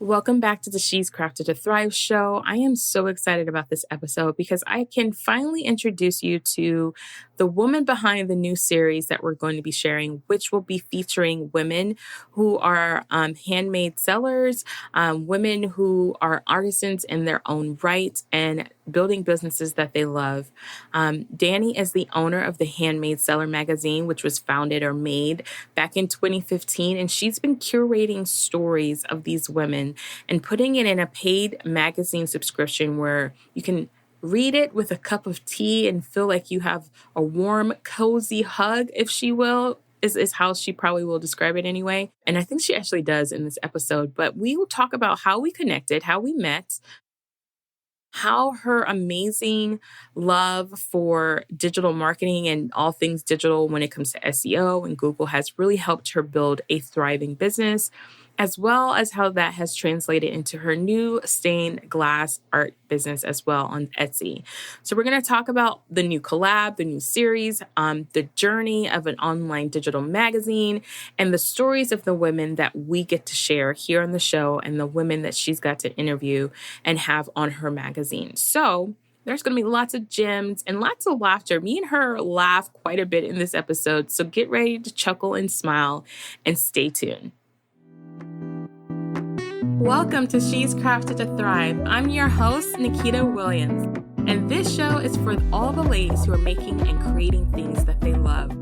Welcome back to the She's Crafted to Thrive show. I am so excited about this episode because I can finally introduce you to the woman behind the new series that we're going to be sharing, which will be featuring women who are handmade sellers, women who are artisans in their own right, and building businesses that they love. Dani is the owner of the Handmade Seller magazine, which was founded or made back in 2015, and she's been curating stories of these women and putting it in a paid magazine subscription where you can read it with a cup of tea and feel like you have a warm, cozy hug, if she will. Is how she probably will describe it anyway. And I think she actually does in this episode. But we will talk about how we connected, how we met, how her amazing love for digital marketing and all things digital when it comes to SEO and Google has really helped her build a thriving business, as well as how that has translated into her new stained glass art business as well on Etsy. So we're going to talk about the new collab, the new series, the journey of an online digital magazine, and the stories of the women that we get to share here on the show and the women that she's got to interview and have on her magazine. So there's going to be lots of gems and lots of laughter. Me and her laugh quite a bit in this episode. So get ready to chuckle and smile and stay tuned. Welcome to She's Crafted to Thrive. I'm your host, Nikita Williams, and this show is for all the ladies who are making and creating things that they love.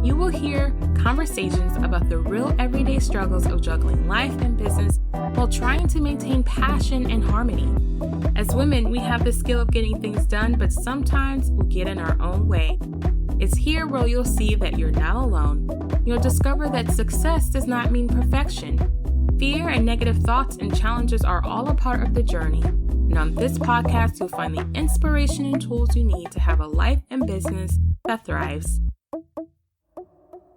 You will hear conversations about the real everyday struggles of juggling life and business while trying to maintain passion and harmony. As women, we have the skill of getting things done, but sometimes we get in our own way. It's here where you'll see that you're not alone. You'll discover that success does not mean perfection. Fear and negative thoughts and challenges are all a part of the journey. And on this podcast, you'll find the inspiration and tools you need to have a life and business that thrives.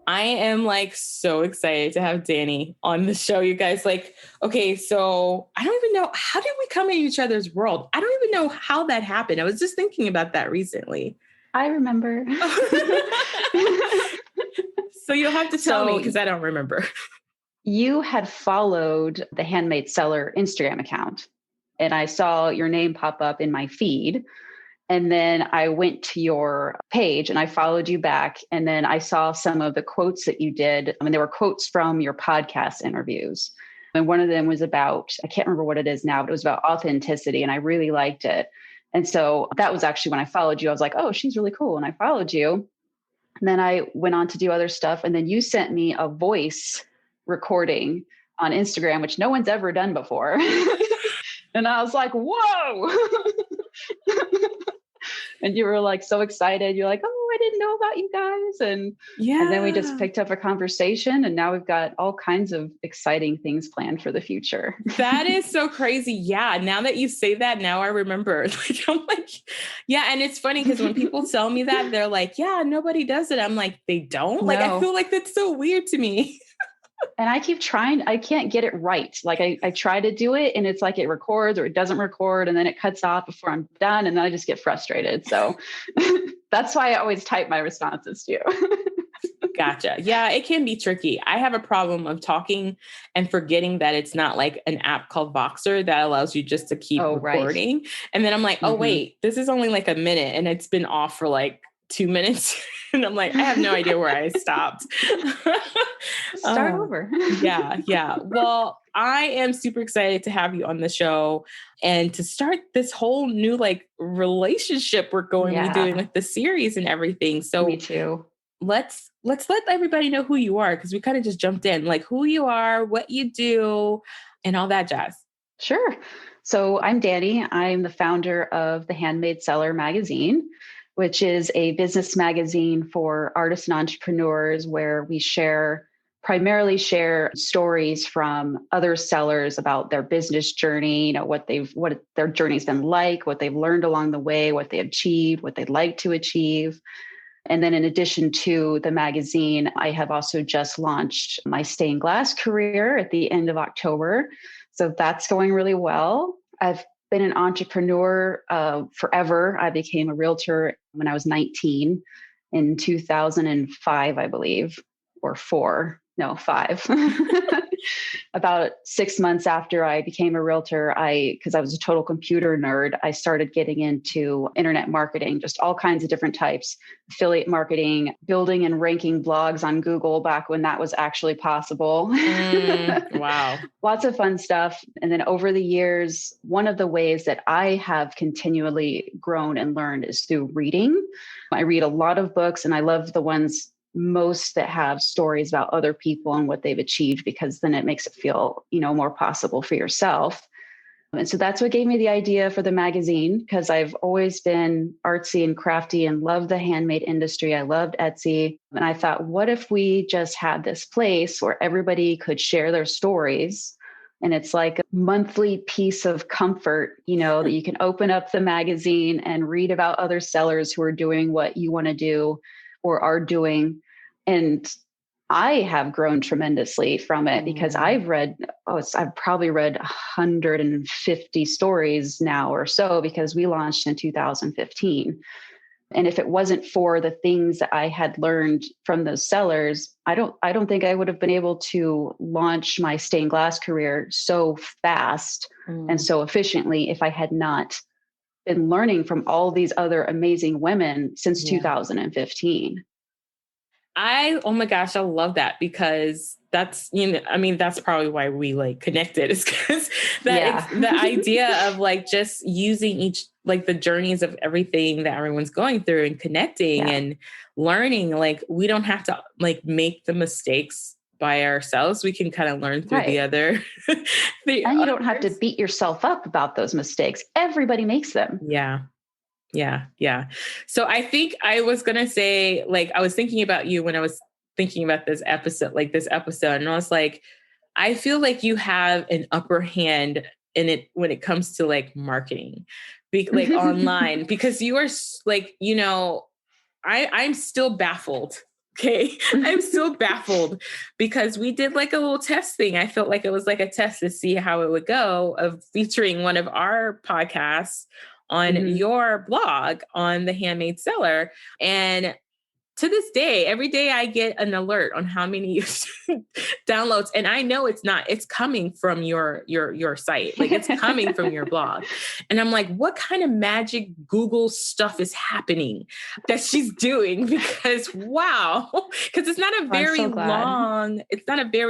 I am so excited to have Dani on the show, you guys. Okay, so I don't even know, how did we come in each other's world? I don't even know how that happened. I was just thinking about that recently. I remember. So you'll have to tell me because I don't remember. You had followed the Handmade Seller Instagram account, and I saw your name pop up in my feed. And then I went to your page and I followed you back. And then I saw some of the quotes that you did. There were quotes from your podcast interviews. And one of them was about, I can't remember what it is now, but it was about authenticity. And I really liked it. And so that was actually when I followed you. I was like, oh, she's really cool. And I followed you. And then I went on to do other stuff. And then you sent me a voice recording on Instagram, which no one's ever done before. And I was like, whoa. And you were so excited. You're like, oh, I didn't know about you guys. And then we just picked up a conversation, and now we've got all kinds of exciting things planned for the future. That is so crazy. Yeah. Now that you say that, now I remember. Yeah. And it's funny because when people tell me that, they're like, yeah, nobody does it. I'm like, they don't? No. I feel like that's so weird to me. And I keep trying, I can't get it right. I try to do it and it's like it records or it doesn't record and then it cuts off before I'm done. And then I just get frustrated. So that's why I always type my responses to you. Gotcha. Yeah, it can be tricky. I have a problem of talking and forgetting that it's not like an app called Voxer that allows you just to keep recording. Right. And then I'm like, oh, wait, this is only a minute and it's been off for 2 minutes. And I'm like, I have no idea where I stopped. Start over. Yeah. Well, I am super excited to have you on the show and to start this whole new relationship we're going to be doing with the series and everything. So me too. Let's let everybody know who you are, because we kind of just jumped in, who you are, what you do, and all that jazz. Sure. So I'm Dani. I'm the founder of the Handmade Seller magazine, which is a business magazine for artists and entrepreneurs where we primarily share stories from other sellers about their business journey, what their journey's been like, what they've learned along the way, what they achieved, what they'd like to achieve. And then in addition to the magazine, I have also just launched my stained glass career at the end of October. So that's going really well. I've been an entrepreneur forever. I became a realtor when I was 19 in 2005, I believe, or 5. About 6 months after I became a realtor, because I was a total computer nerd, I started getting into internet marketing, just all kinds of different types, affiliate marketing, building and ranking blogs on Google back when that was actually possible. Wow. Lots of fun stuff. And then over the years, one of the ways that I have continually grown and learned is through reading. I read a lot of books, and I love the ones most that have stories about other people and what they've achieved, because then it makes it feel, more possible for yourself. And so that's what gave me the idea for the magazine, because I've always been artsy and crafty and loved the handmade industry. I loved Etsy. And I thought, what if we just had this place where everybody could share their stories? And it's like a monthly piece of comfort, that you can open up the magazine and read about other sellers who are doing what you want to do or are doing. And I have grown tremendously from it, because I've probably read 150 stories now or so, because we launched in 2015. And if it wasn't for the things that I had learned from those sellers, I don't think I would have been able to launch my stained glass career so fast and so efficiently if I had not been learning from all these other amazing women since 2015. Oh my gosh, I love that, because that's, that's probably why we like connected, is because the idea of like just using each, like the journeys of everything that everyone's going through and connecting and learning, like we don't have to like make the mistakes by ourselves. We can kind of learn through the other. And you don't have to beat yourself up about those mistakes. Everybody makes them. Yeah. So I think I was going to say, like, I was thinking about you when I was thinking about this episode, and I was like, I feel like you have an upper hand in it when it comes to like marketing, like online, because you are like, I'm still baffled. Okay. I'm still baffled, because we did like a little test thing. I felt like it was like a test to see how it would go, of featuring one of our podcasts on your blog on The Handmade Seller. And to this day, every day I get an alert on how many downloads. And I know it's coming from your site. Like it's coming from your blog. And I'm like, what kind of magic Google stuff is happening that she's doing? Because wow, because it's not a very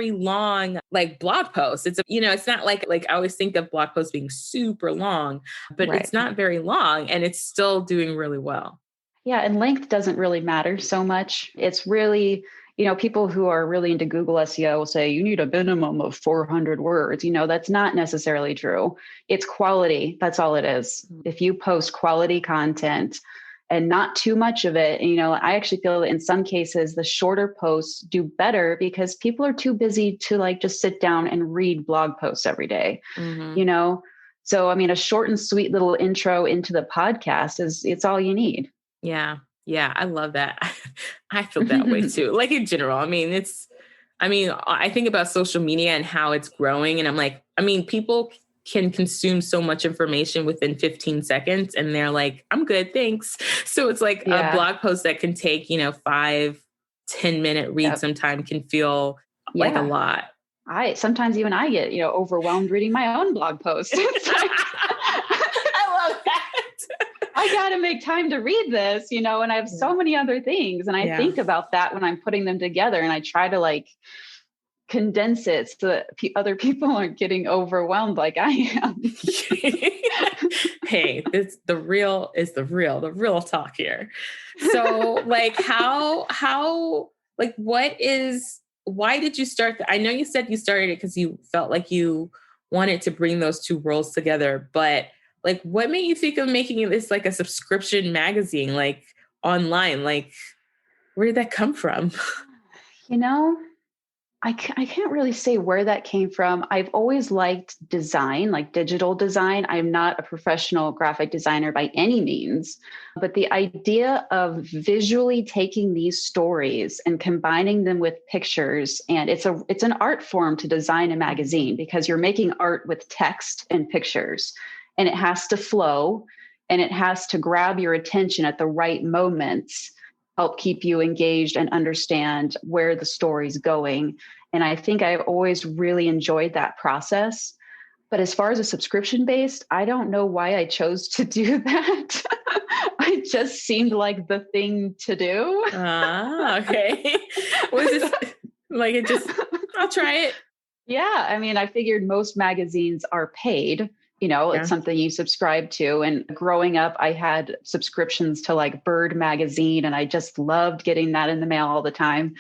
long like blog post. It's not like I always think of blog posts being super long, but it's not very long, and it's still doing really well. Yeah. And length doesn't really matter so much. It's really, people who are really into Google SEO will say you need a minimum of 400 words. That's not necessarily true. It's quality. That's all it is. If you post quality content and not too much of it, I actually feel that in some cases, the shorter posts do better, because people are too busy to like just sit down and read blog posts every day, So, a short and sweet little intro into the podcast it's all you need. Yeah. I love that. I feel that way too. Like in general, I think about social media and how it's growing, and I'm like, people can consume so much information within 15 seconds and they're like, I'm good, thanks. So it's like a blog post that can take, 5-10 minute read sometime can feel like a lot. Sometimes even I get, overwhelmed reading my own blog post. I love that. I got to make time to read this, and I have so many other things. And I think about that when I'm putting them together, and I try to like condense it so that other people aren't getting overwhelmed like I am. Hey, the real talk here. So like why did you start I know you said you started it because you felt like you wanted to bring those two worlds together, but like, what made you think of making this like a subscription magazine, like online? Like, where did that come from? I can't really say where that came from. I've always liked design, like digital design. I'm not a professional graphic designer by any means, but the idea of visually taking these stories and combining them with pictures, and it's an art form to design a magazine, because you're making art with text and pictures, and it has to flow and it has to grab your attention at the right moments, help keep you engaged and understand where the story's going. And I think I've always really enjoyed that process. But as far as a subscription based, I don't know why I chose to do that. It just seemed like the thing to do. Ah, okay. Was this like it just, I'll try it. Yeah. I mean, I figured most magazines are paid. It's Yeah. something you subscribe to. And growing up, I had subscriptions to like Bird magazine, and I just loved getting that in the mail all the time.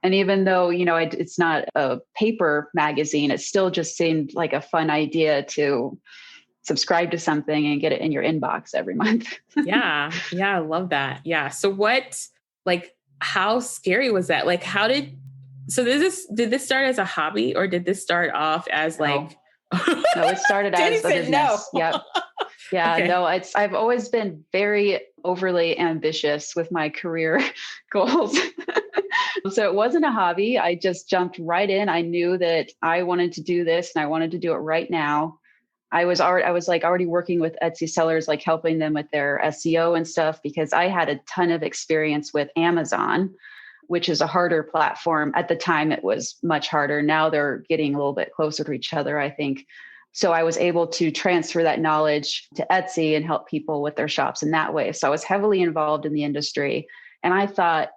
And even though, it's not a paper magazine, it still just seemed like a fun idea to subscribe to something and get it in your inbox every month. Yeah. Yeah. I love that. Yeah. So like, how scary was that? Like, did this start as a hobby or did this start off as No, like, no, it started Danny as a said no. business. Yep. Yeah, Okay. no, I've always been very overly ambitious with my career goals. So it wasn't a hobby. I just jumped right in. I knew that I wanted to do this and I wanted to do it right now. I was already working with Etsy sellers, like helping them with their SEO and stuff, because I had a ton of experience with Amazon, which is a harder platform. At the time, it was much harder. Now they're getting a little bit closer to each other, I think. So I was able to transfer that knowledge to Etsy and help people with their shops in that way. So I was heavily involved in the industry. And I thought,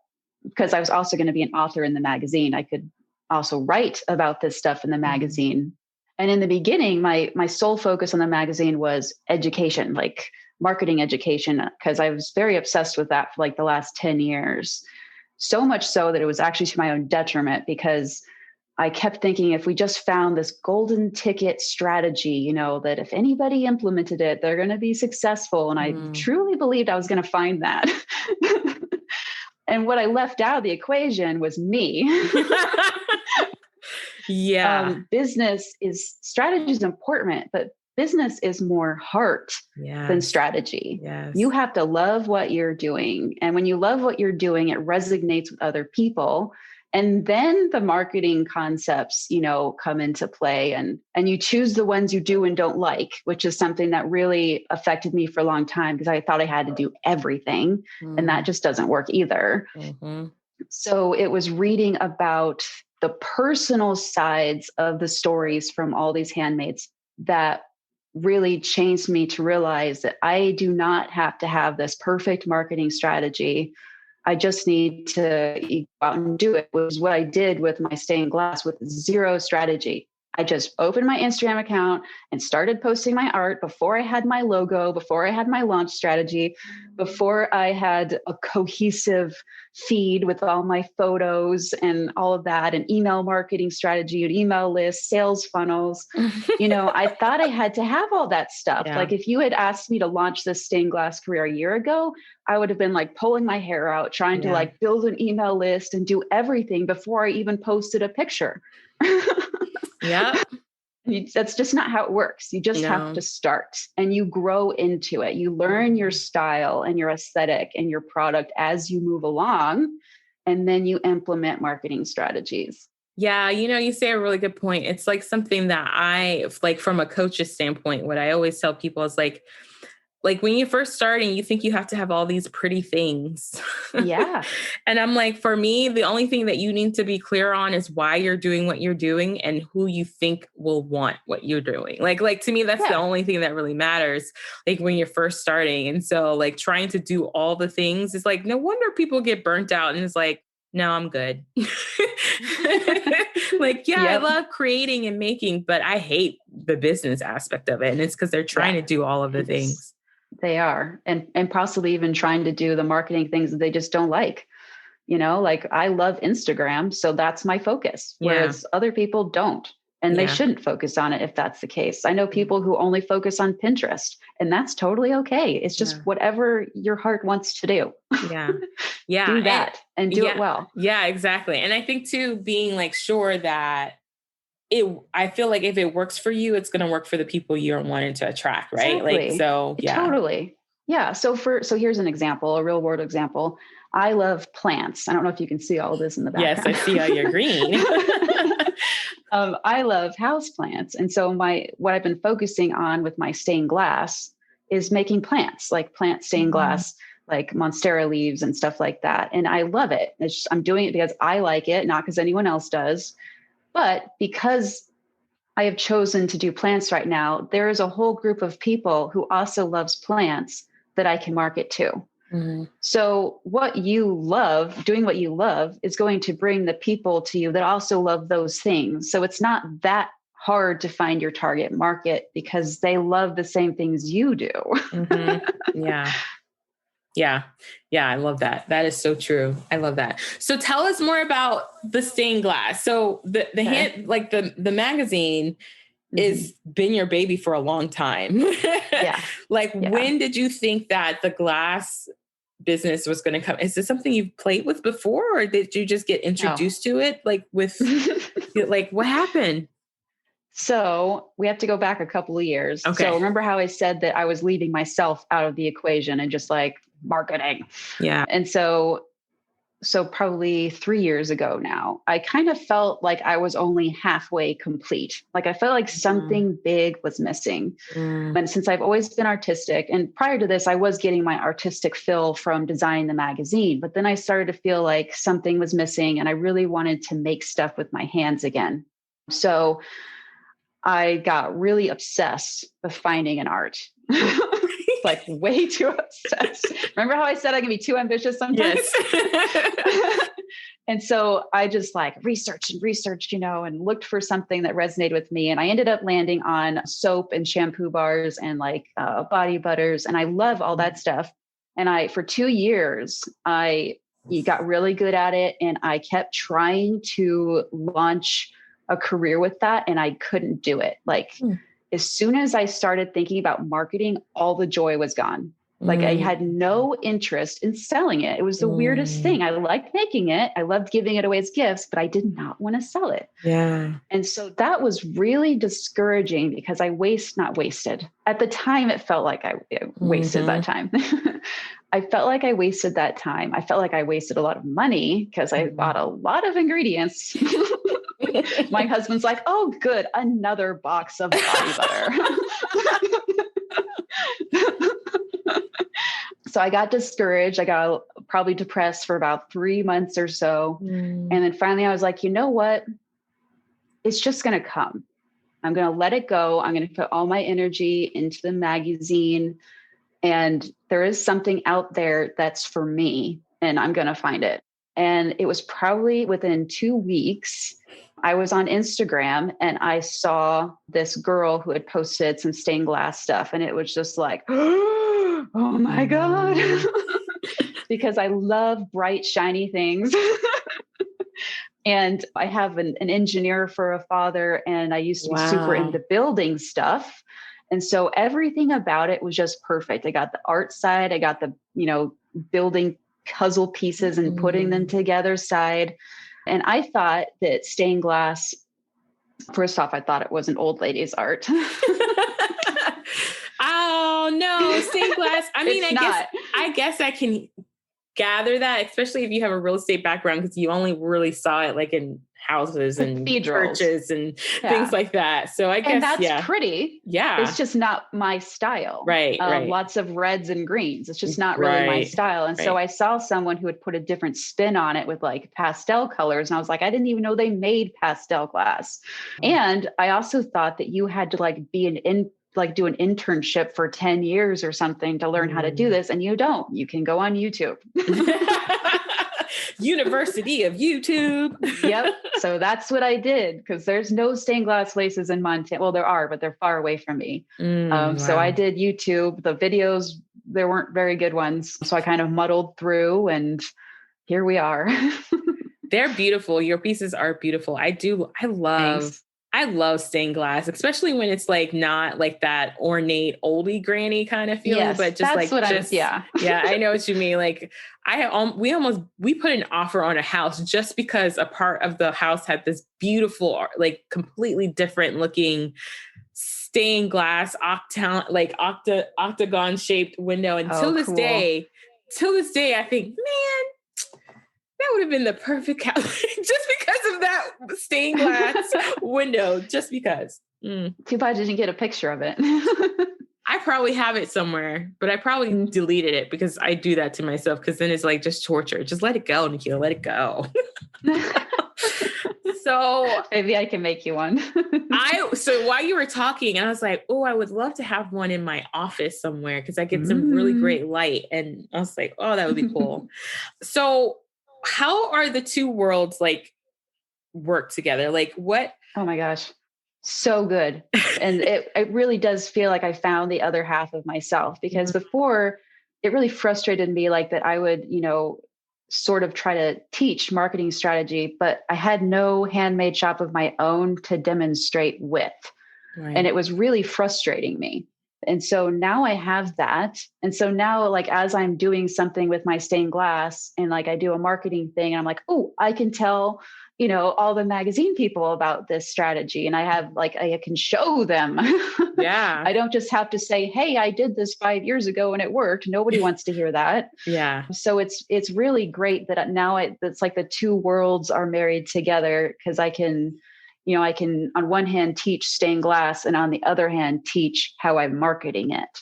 because I was also going to be an author in the magazine, I could also write about this stuff in the Mhm. magazine. And in the beginning, my sole focus on the magazine was education, like marketing education, because I was very obsessed with that for like the last 10 years. So much so that it was actually to my own detriment, because I kept thinking, if we just found this golden ticket strategy, that if anybody implemented it, they're going to be successful. And I Mm. truly believed I was going to find that. And what I left out of the equation was me. Yeah. Business is strategy is important, but business is more heart than Yes. strategy. You Yes. have to love what you're doing. And when you love what you're doing, it resonates with other people. And then the marketing concepts, come into play, and you choose the ones you do and don't like, which is something that really affected me for a long time, because I thought I had to do everything. And that Mm. just doesn't work either. Mhm. So it was reading about the personal sides of the stories from all these handmaids that really changed me to realize that I do not have to have this perfect marketing strategy. I just need to go out and do it, which is what I did with my stained glass with zero strategy. I just opened my Instagram account and started posting my art before I had my logo, before I had my launch strategy, before I had a cohesive feed with all my photos and all of that, and email marketing strategy, and email lists, sales funnels. I thought I had to have all that stuff. Yeah. Like if you had asked me to launch this stained glass career a year ago, I would have been like pulling my hair out, trying to Yeah. like build an email list and do everything before I even posted a picture. Yep. That's just not how it works. You just have to No. start and you grow into it. You learn your style and your aesthetic and your product as you move along, and then you implement marketing strategies. Yeah, you say a really good point. It's like something that I like from a coach's standpoint, what I always tell people is like when you're first starting, you think you have to have all these pretty things. Yeah. And I'm like, for me, the only thing that you need to be clear on is why you're doing what you're doing and who you think will want what you're doing. Like to me, that's the Yeah. only thing that really matters, like when you're first starting. And so like trying to do all the things is like, no wonder people get burnt out. And it's like, no, I'm good. Like, yeah, I Yep. love creating and making, but I hate the business aspect of it. And it's because they're trying Yeah. to do all of the things. They are. And possibly even trying to do the marketing things that they just don't like. Like I love Instagram, so that's my focus, Yeah. whereas other people don't. And they Yeah. shouldn't focus on it if that's the case. I know Yeah. people who only focus on Pinterest, and that's totally okay. It's just Yeah. whatever your heart wants to do. Yeah. Yeah. Do that and do it yeah. well. Yeah, exactly. And I think too, being like sure that I feel like if it works for you, it's going to work for the people you're wanting to attract. Right. Like, Exactly. so yeah. Totally. Yeah. So here's an example, a real world example. I love plants. I don't know if you can see all this in the Yes. I background. see how you're green. I love houseplants. And so what I've been focusing on with my stained glass is making plants, like plant stained Mhm. glass, like Monstera leaves and stuff like that. And I love it. I'm doing it because I like it, not because anyone else does. But because I have chosen to do plants right now, there is a whole group of people who also loves plants that I can market to. Mm-hmm. So what you love, doing what you love, is going to bring the people to you that also love those things. So it's not that hard to find your target market because they love the same things you do. Mm-hmm. Yeah. Yeah. Yeah. I love that. That is so true. I love that. So tell us more about the stained glass. So the Okay. hand, like the magazine is been your baby for a long time. Yeah. Like Yeah. when did you think that the glass business was going to come? Is this something you've played with before, or did you just get introduced to it? Like with, like what happened? So we have to go back a couple of years. Okay. So remember how I said that I was leaving myself out of the equation and just like marketing. Yeah. And so probably 3 years ago now, I kind of felt like I was only halfway complete. Like I felt like something big was missing. And since I've always been artistic, and prior to this, I was getting my artistic fill from designing the magazine, but then I started to feel like something was missing and I really wanted to make stuff with my hands again. So I got really obsessed with finding an art. Like way too obsessed. Remember how I said I can be too ambitious sometimes? Yes. And so I just like researched, and looked for something that resonated with me. And I ended up landing on soap and shampoo bars and like body butters. And I love all that stuff. And for 2 years, you got really good at it. And I kept trying to launch a career with that. And I couldn't do it. Like, as soon as I started thinking about marketing, all the joy was gone. Like I had no interest in selling it. It was the weirdest thing. I liked making it. I loved giving it away as gifts, but I did not want to sell it. Yeah. And so that was really discouraging because not wasted. At the time, it felt like I wasted that time. I felt like I wasted that time. I felt like I wasted a lot of money because I bought a lot of ingredients. My husband's like, oh, good. Another box of body butter. So I got discouraged. I got probably depressed for about 3 months or so. And then finally I was like, you know what? It's just going to come. I'm going to let it go. I'm going to put all my energy into the magazine. And there is something out there that's for me, and I'm going to find it. And it was probably within 2 weeks, I was on Instagram and I saw this girl who had posted some stained glass stuff. And it was just like, oh my God, because I love bright, shiny things. And I have an engineer for a father, and I used to be super into building stuff. And so everything about it was just perfect. I got the art side, I got the, building puzzle pieces and putting them together side. And I thought that stained glass, first off, I thought it was an old lady's art. Oh no, stained glass. I mean, I guess I can gather that, especially if you have a real estate background, because you only really saw it like in houses and churches and things like that. So I guess, and that's pretty. Yeah. It's just not my style. Right. Lots of reds and greens. It's just not really my style. And so I saw someone who had put a different spin on it with like pastel colors. And I was like, I didn't even know they made pastel glass. And I also thought that you had to like be do an internship for 10 years or something to learn how to do this. And you don't. You can go on YouTube. University of YouTube. Yep. So that's what I did, because there's no stained glass places in Montana. Well, there are, but they're far away from me. So I did YouTube. The videos, there weren't very good ones. So I kind of muddled through, and here we are. They're beautiful. Your pieces are beautiful. I love stained glass, especially when it's like not like that ornate oldie granny kind of feeling, but just like, yeah, I know what you mean. Like we put an offer on a house just because a part of the house had this beautiful, like completely different looking stained glass octagon shaped window. And till this day, I think, man, that would have been the perfect house just because of that stained glass window, just because. Too bad I didn't get a picture of it. I probably have it somewhere, but I probably deleted it because I do that to myself, because then it's like just torture. Just let it go, Nikhil, let it go. So maybe I can make you one. So while you were talking, I was like, oh, I would love to have one in my office somewhere because I get some really great light. And I was like, oh, that would be cool. So how are the two worlds like work together? Like what? Oh my gosh. So good. And it really does feel like I found the other half of myself, because before it really frustrated me like that I would, sort of try to teach marketing strategy, but I had no handmade shop of my own to demonstrate with. Right. And it was really frustrating me. And so now I have that. And so now, like, as I'm doing something with my stained glass and like I do a marketing thing, and I'm like, oh, I can tell, all the magazine people about this strategy. And I have like, I can show them. Yeah. I don't just have to say, hey, I did this 5 years ago and it worked. Nobody wants to hear that. Yeah. So it's really great that now it's like the two worlds are married together, because I can on one hand teach stained glass and on the other hand teach how I'm marketing it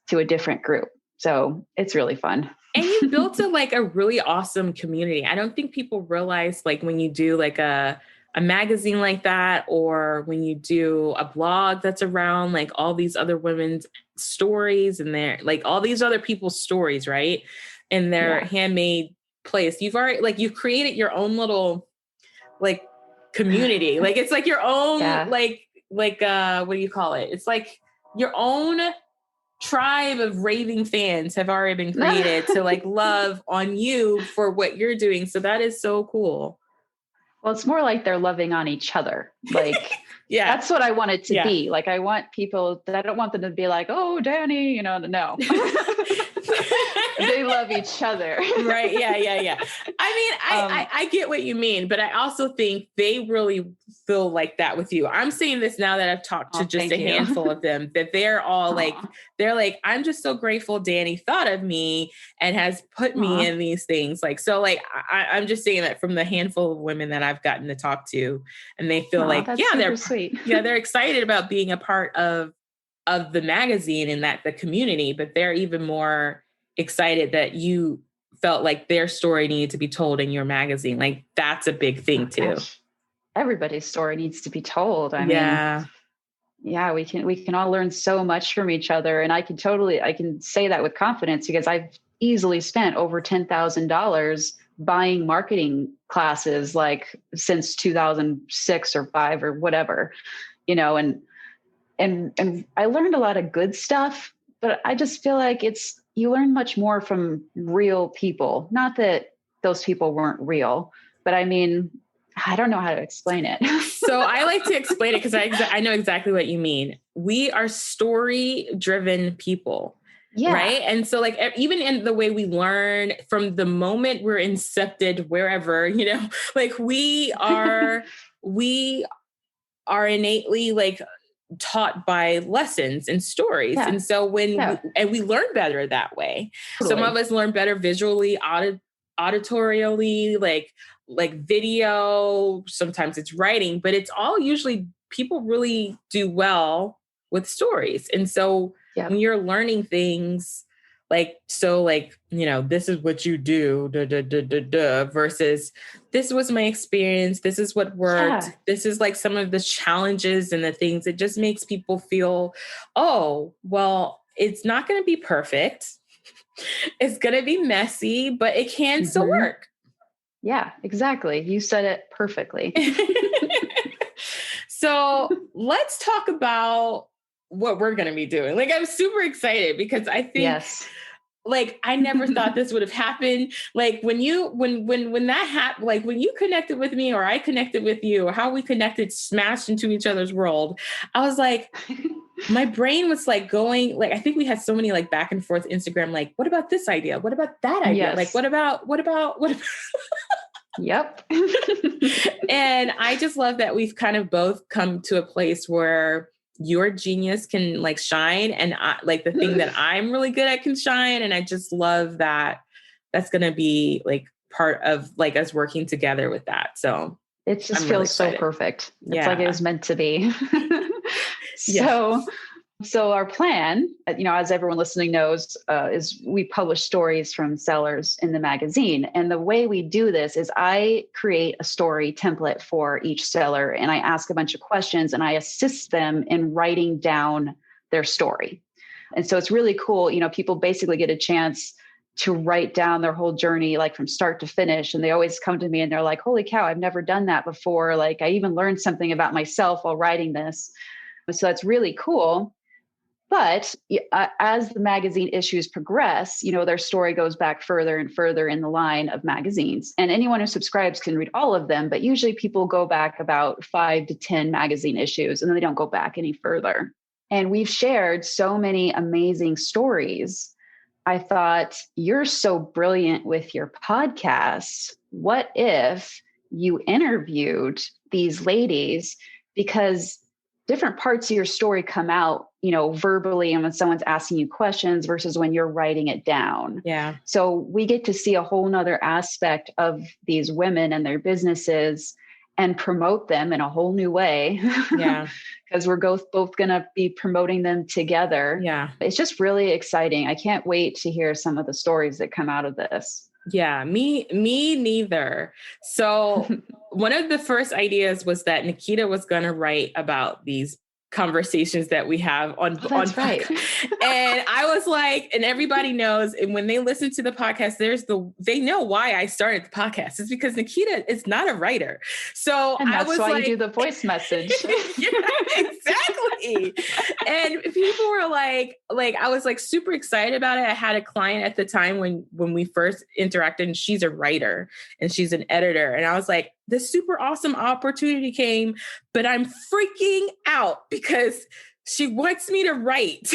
to a different group. So it's really fun. And you built a really awesome community. I don't think people realize, like, when you do like a magazine like that, or when you do a blog that's around like all these other women's stories and their like all these other people's stories, right? In their handmade place. You've created your own little like community. Like it's like your own like what do you call it? It's like your own tribe of raving fans have already been created to like love on you for what you're doing. So that is so cool. Well, it's more like they're loving on each other. Like, that's what I want it to be. Like, I want people that I don't want them to be like, oh, Danny, no. They love each other. Right. Yeah. I mean, I get what you mean, but I also think they really feel like that with you. I'm saying this now that I've talked to just a handful of them, that they're all they're like, I'm just so grateful Danny thought of me and has put me in these things. Like, so like, I'm just saying that from the handful of women that I've gotten to talk to, and they feel like, they're sweet. They're excited about being a part of the magazine and that the community, but they're even more excited that you felt like their story needed to be told in your magazine. Like that's a big thing too. Gosh. Everybody's story needs to be told. I mean, we can all learn so much from each other. And I can say that with confidence because I've easily spent over $10,000 buying marketing classes, like since 2006 or 5 or whatever, and I learned a lot of good stuff, but I just feel like you learn much more from real people. Not that those people weren't real, but I mean, I don't know how to explain it. So I like to explain it because I know exactly what you mean. We are story-driven people. Yeah. Right. And so like, even in the way we learn from the moment we're incepted, wherever, like we are innately like taught by lessons and stories. And so we learn better that way. Totally. Some of us learn better visually, auditorially, like video, sometimes it's writing, but it's all usually people really do well with stories. And so when you're learning things this is what you do, versus this was my experience. This is what worked. Yeah. This is like some of the challenges and the things. It just makes people feel, oh, well, it's not going to be perfect. It's going to be messy, but it can still work. Yeah, exactly. You said it perfectly. So let's talk about what we're going to be doing. Like, I'm super excited because I think, like, I never thought this would have happened. Like when that happened, like when you connected with me or I connected with you, or how we connected, smashed into each other's world, I was like, my brain was like going, like, I think we had so many like back and forth Instagram, like, what about this idea? What about that idea? Like, what about? Yep. And I just love that we've kind of both come to a place where your genius can like shine, and like the thing that I'm really good at can shine. And I just love that that's going to be like part of like us working together with that. So it just feels so perfect. It's like it was meant to be. So So our plan, as everyone listening knows, is we publish stories from sellers in the magazine. And the way we do this is I create a story template for each seller and I ask a bunch of questions and I assist them in writing down their story. And so it's really cool. People basically get a chance to write down their whole journey, like from start to finish. And they always come to me and they're like, holy cow, I've never done that before. Like I even learned something about myself while writing this. So that's really cool. But as the magazine issues progress, their story goes back further and further in the line of magazines. And anyone who subscribes can read all of them, but usually people go back about 5 to 10 magazine issues and then they don't go back any further. And we've shared so many amazing stories. I thought, you're so brilliant with your podcasts. What if you interviewed these ladies? Because different parts of your story come out, verbally and when someone's asking you questions versus when you're writing it down. Yeah. So we get to see a whole nother aspect of these women and their businesses and promote them in a whole new way. Yeah. Because we're both going to be promoting them together. Yeah. It's just really exciting. I can't wait to hear some of the stories that come out of this. Yeah, me neither. So one of the first ideas was that Nikita was going to write about these conversations that we have on right. And I was like, and everybody knows, and when they listen to the podcast, they know why I started the podcast. It's because Nikita is not a writer. So and that's I was why like, you do the voice message. Yeah, exactly. And people were like, I was like super excited about it. I had a client at the time when we first interacted, and she's a writer and she's an editor. And I was like, this super awesome opportunity came, but I'm freaking out because she wants me to write.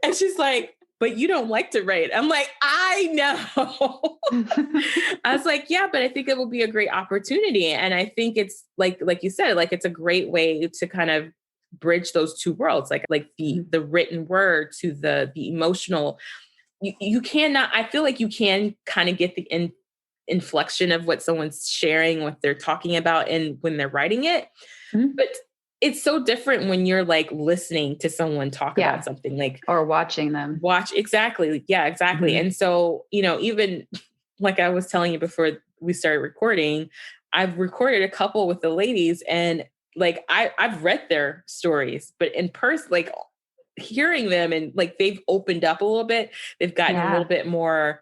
And she's like, but you don't like to write. I'm like, I know. I was like, yeah, but I think it will be a great opportunity. And I think it's like you said, like, it's a great way to kind of bridge those two worlds, like the written word to the emotional. You cannot, I feel like you can kind of get the inflection of what someone's sharing, what they're talking about, and when they're writing it. Mm-hmm. But it's so different when you're like listening to someone talk about something, like, or watching them. Exactly. Yeah, exactly. Mm-hmm. And so, even like I was telling you before we started recording, I've recorded a couple with the ladies, and like I've read their stories, but in person, like hearing them, and like they've opened up a little bit. They've gotten a little bit more.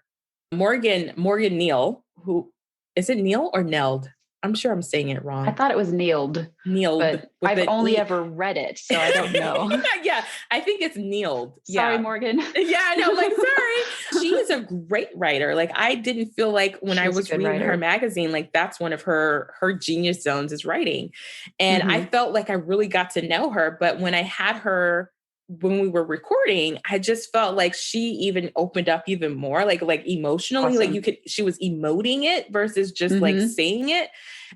Morgan Neal, who is it, Neal or Neld? I'm sure I'm saying it wrong. I thought it was Nealed. Nealed. But I've only ever read it, so I don't know. Yeah, I think it's Nealed. Sorry, Morgan. Yeah, I know. Like, sorry. She is a great writer. Like, I didn't feel like when I was reading her magazine, like that's one of her genius zones is writing. And I felt like I really got to know her. But when I had her, when we were recording, I just felt like she even opened up even more, like emotionally, like she was emoting it versus just like saying it.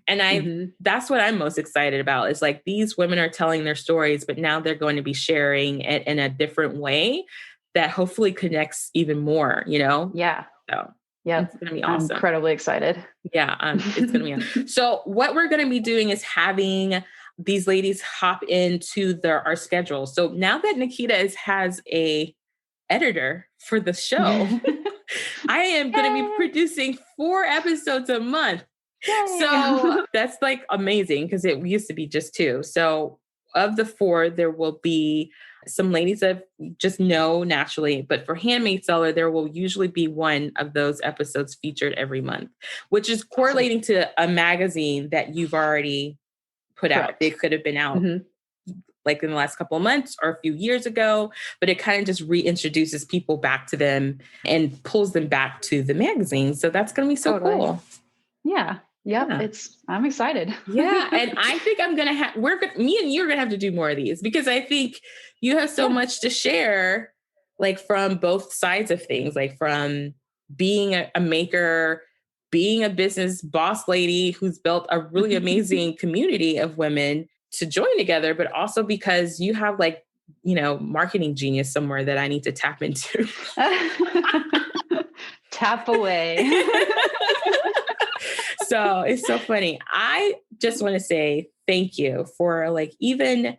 And that's what I'm most excited about, is like these women are telling their stories, but now they're going to be sharing it in a different way that hopefully connects even more, Yeah. So yeah, it's going to be awesome. I'm incredibly excited. Yeah. It's going to be awesome. So what we're going to be doing is having these ladies hop into our schedule. So now that Nikita has a editor for the show, I am going to be producing 4 episodes a month. Yay. So that's like amazing, because it used to be just 2. So of the 4, there will be some ladies that just know naturally, but for Handmade Seller, there will usually be one of those episodes featured every month, which is correlating to a magazine that you've already put out. They could have been out like in the last couple of months or a few years ago, but it kind of just reintroduces people back to them and pulls them back to the magazine. So that's going to be so cool. Yeah. Yep. Yeah. I'm excited. Yeah. And I think I'm going to me and you are going to have to do more of these, because I think you have so much to share, like from both sides of things, like from being a maker, being a business boss lady who's built a really amazing community of women to join together, but also because you have like, marketing genius somewhere that I need to tap into. Tap away. So it's so funny. I just want to say thank you for like even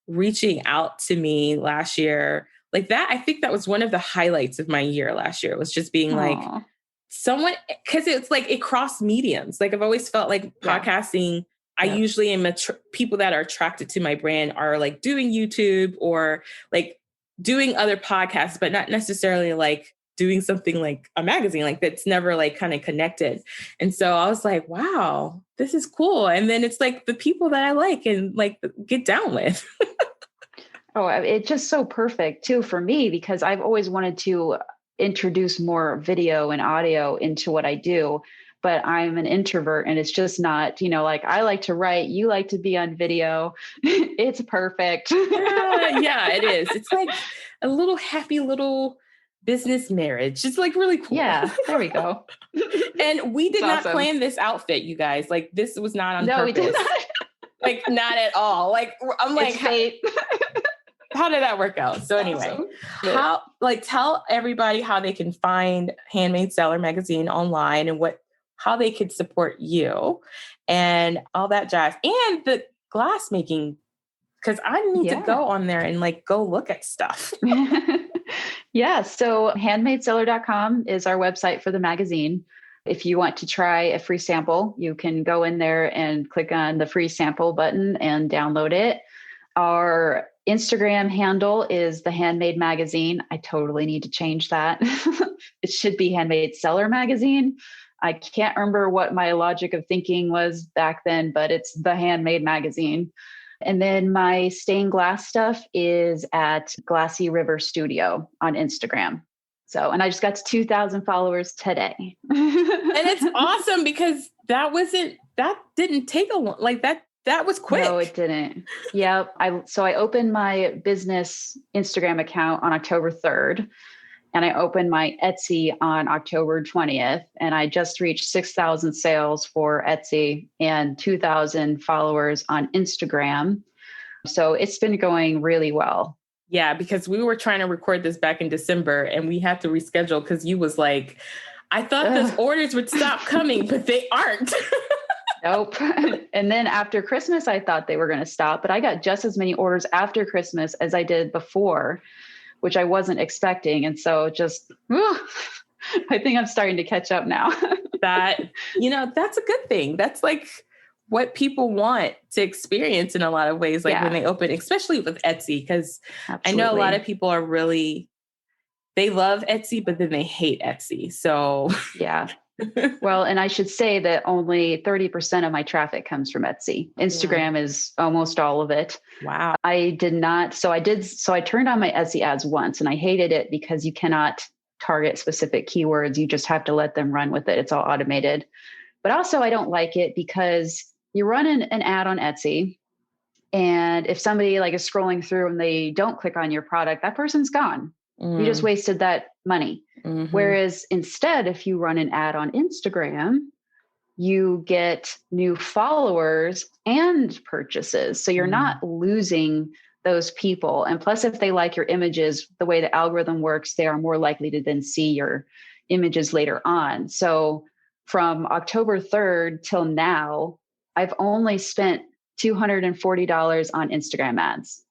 reaching out to me last year. Like that, I think that was one of the highlights of my year last year. It was just being like Aw. someone, because it's like it crossed mediums. Like I've always felt like Yeah. podcasting, I Yep. usually am people that are attracted to my brand are like doing YouTube or like doing other podcasts, but not necessarily like doing something like a magazine, like that's never like kind of connected. And so I was like, wow, this is cool. And then it's like the people that I like and like get down with. Oh, it's just so perfect too for me because I've always wanted to introduce more video and audio into what I do, but I'm an introvert and it's just not, like I like to write, you like to be on video. It's perfect. Yeah, it is. It's like a little happy little business marriage. It's like really cool. Yeah, there we go. And we did It's not awesome. plan this outfit, you guys. Like this was not on No, purpose. we did not. Like not at all. Like I'm like, It's fate. how did that work out? So anyway, Awesome. tell everybody how they can find Handmade Seller magazine online and how they could support you and all that jazz and the glass making, because I need to go on there and like go look at stuff. Yeah. So handmadeseller.com is our website for the magazine. If you want to try a free sample, you can go in there and click on the free sample button and download it. Our Instagram handle is the Handmade Magazine. I totally need to change that. It should be Handmade Seller Magazine. I can't remember what my logic of thinking was back then, but it's the Handmade Magazine. And then my stained glass stuff is at Glassy River Studio on Instagram. So, and I just got to 2,000 followers today. And it's awesome because that didn't take a long, like that was quick. No, it didn't. Yep. So I opened my business Instagram account on October 3rd. And I opened my Etsy on October 20th. And I just reached 6,000 sales for Etsy and 2,000 followers on Instagram. So it's been going really well. Yeah, because we were trying to record this back in December and we had to reschedule because you was like, I thought those orders would stop coming, but they aren't. Nope. And then after Christmas, I thought they were going to stop, but I got just as many orders after Christmas as I did before, which I wasn't expecting. And so I think I'm starting to catch up now. That's a good thing. That's like what people want to experience in a lot of ways, like when they open, especially with Etsy, because I know a lot of people are they love Etsy, but then they hate Etsy. So yeah. Well, and I should say that only 30% of my traffic comes from Etsy. Instagram is almost all of it. Wow. I did not. So I turned on my Etsy ads once and I hated it because you cannot target specific keywords. You just have to let them run with it. It's all automated. But also I don't like it because you run an ad on Etsy. And if somebody like is scrolling through and they don't click on your product, that person's gone. You just wasted that money. Mm-hmm. Whereas instead, if you run an ad on Instagram, you get new followers and purchases. So you're not losing those people. And plus, if they like your images, the way the algorithm works, they are more likely to then see your images later on. So from October 3rd till now, I've only spent $240 on Instagram ads,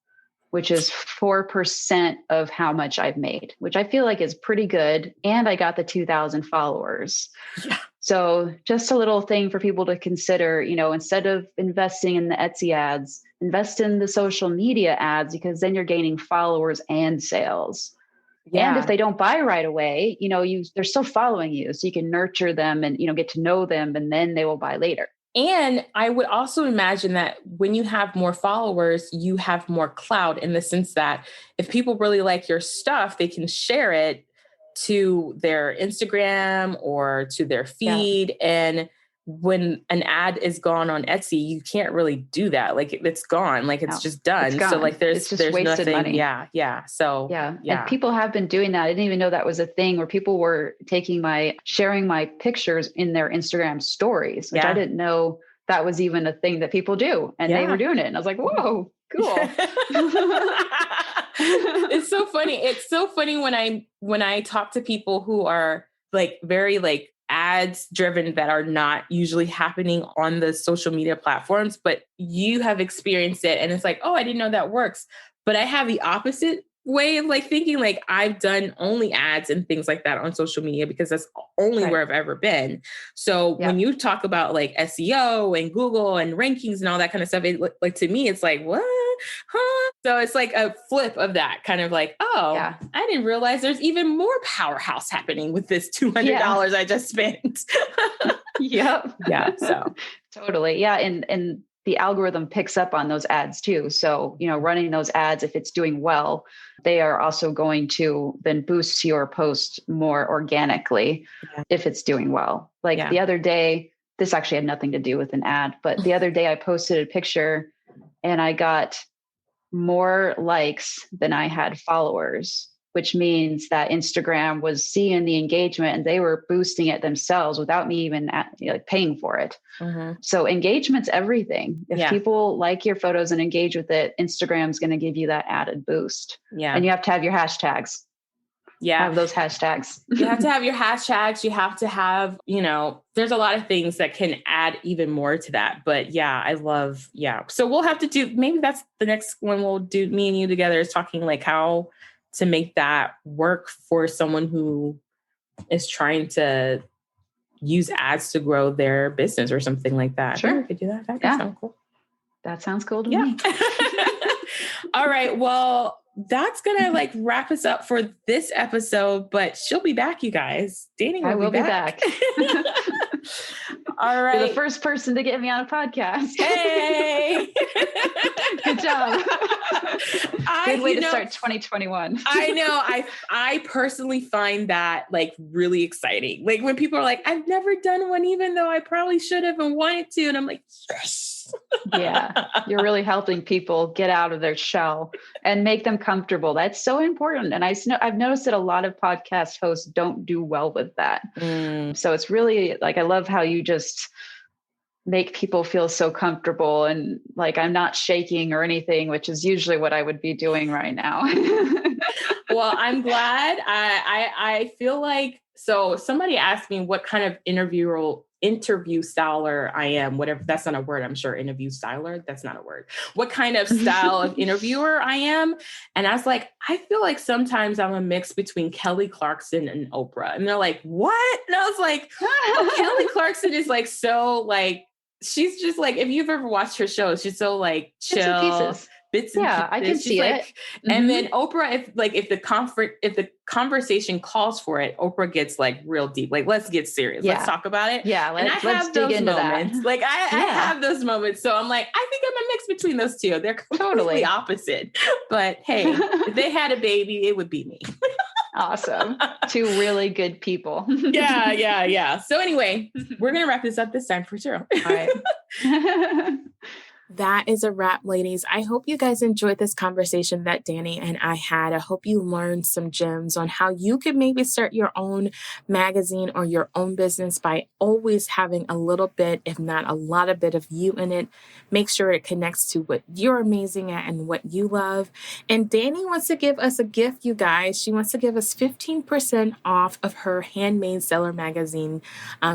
which is 4% of how much I've made, which I feel like is pretty good. And I got the 2,000 followers. Yeah. So just a little thing for people to consider, instead of investing in the Etsy ads, invest in the social media ads, because then you're gaining followers and sales. Yeah. And if they don't buy right away, they're still following you. So you can nurture them and, get to know them, and then they will buy later. And I would also imagine that when you have more followers, you have more clout, in the sense that if people really like your stuff, they can share it to their Instagram or to their feed. Yeah. And when an ad is gone on Etsy, you can't really do that. Like it's gone, like it's just done. It's so like there's wasted nothing. Money. Yeah. So yeah. And people have been doing that. I didn't even know that was a thing where people were sharing my pictures in their Instagram stories, which I didn't know that was even a thing that people do. And they were doing it. And I was like, whoa, cool. It's so funny. It's so funny when I talk to people who are like very like ads driven that are not usually happening on the social media platforms, but you have experienced it and it's like, oh, I didn't know that works. But I have the opposite way of like thinking, like I've done only ads and things like that on social media because that's only where I've ever been. So when you talk about like SEO and Google and rankings and all that kind of stuff, it like to me, it's like, what? Huh? So it's like a flip of that kind of like, oh, I didn't realize there's even more powerhouse happening with this $200 I just spent. Yep. Yeah. So totally. Yeah. And the algorithm picks up on those ads too. So, running those ads, if it's doing well, they are also going to then boost your post more organically if it's doing well. Like the other day, this actually had nothing to do with an ad, but the other day I posted a picture and I got more likes than I had followers, which means that Instagram was seeing the engagement and they were boosting it themselves without me even paying for it. Mm-hmm. So engagement's everything. If people like your photos and engage with it, Instagram's going to give you that added boost. Yeah. And you have to have your hashtags. Yeah. Have those hashtags. You have to have your hashtags. You have to have, there's a lot of things that can add even more to that. But I love, So we'll have to do, maybe that's the next one we'll do, me and you together, is talking like how to make that work for someone who is trying to use ads to grow their business or something like that. Sure. We could do that. That could sound cool. That sounds cool to me. All right. Well, that's going to wrap us up for this episode, but she'll be back, you guys. Danny will be back. All right. You're the first person to get me on a podcast. Hey. Good job. Good way to start 2021. I know. I personally find that really exciting. Like when people are like, I've never done one, even though I probably should have and wanted to. And I'm like, yes. Yeah. You're really helping people get out of their shell and make them comfortable. That's so important. And I've noticed that a lot of podcast hosts don't do well with that. So it's really I love how you just make people feel so comfortable and I'm not shaking or anything, which is usually what I would be doing right now. Well, I'm glad. I feel like, so somebody asked me what kind of interview styler I am, whatever, that's not a word, I'm sure. Interview styler, that's not a word. What kind of style of interviewer I am. And I was like, I feel like sometimes I'm a mix between Kelly Clarkson and Oprah. And they're like, what? And I was like, well, Kelly Clarkson is so she's just if you've ever watched her show, she's so chill. Bits and pieces. I can see it. Mm-hmm. And then Oprah, if the conversation calls for it, Oprah gets real deep. Let's get serious. Yeah. Let's talk about it. Yeah, let's dig into moments. That. I have those moments. So I'm I think I'm a mix between those two. They're completely opposite. But hey, if they had a baby, it would be me. Awesome. Two really good people. Yeah. So anyway, we're going to wrap this up this time for sure. All right. That is a wrap, ladies. I hope you guys enjoyed this conversation that Danny and I had. I hope you learned some gems on how you could maybe start your own magazine or your own business by always having a little bit, if not a lot of bit of you in it. Make sure it connects to what you're amazing at and what you love. And Danny wants to give us a gift, you guys. She wants to give us 15% off of her Handmade Seller magazine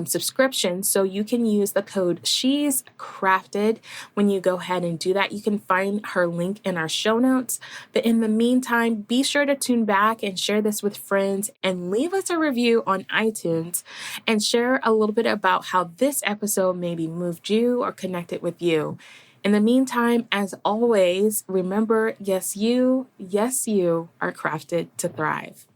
subscription. So you can use the code She's Crafted when you go ahead and do that. You can find her link in our show notes. But in the meantime, be sure to tune back and share this with friends and leave us a review on iTunes and share a little bit about how this episode maybe moved you or connected with you. In the meantime, as always, remember, yes, you are crafted to thrive.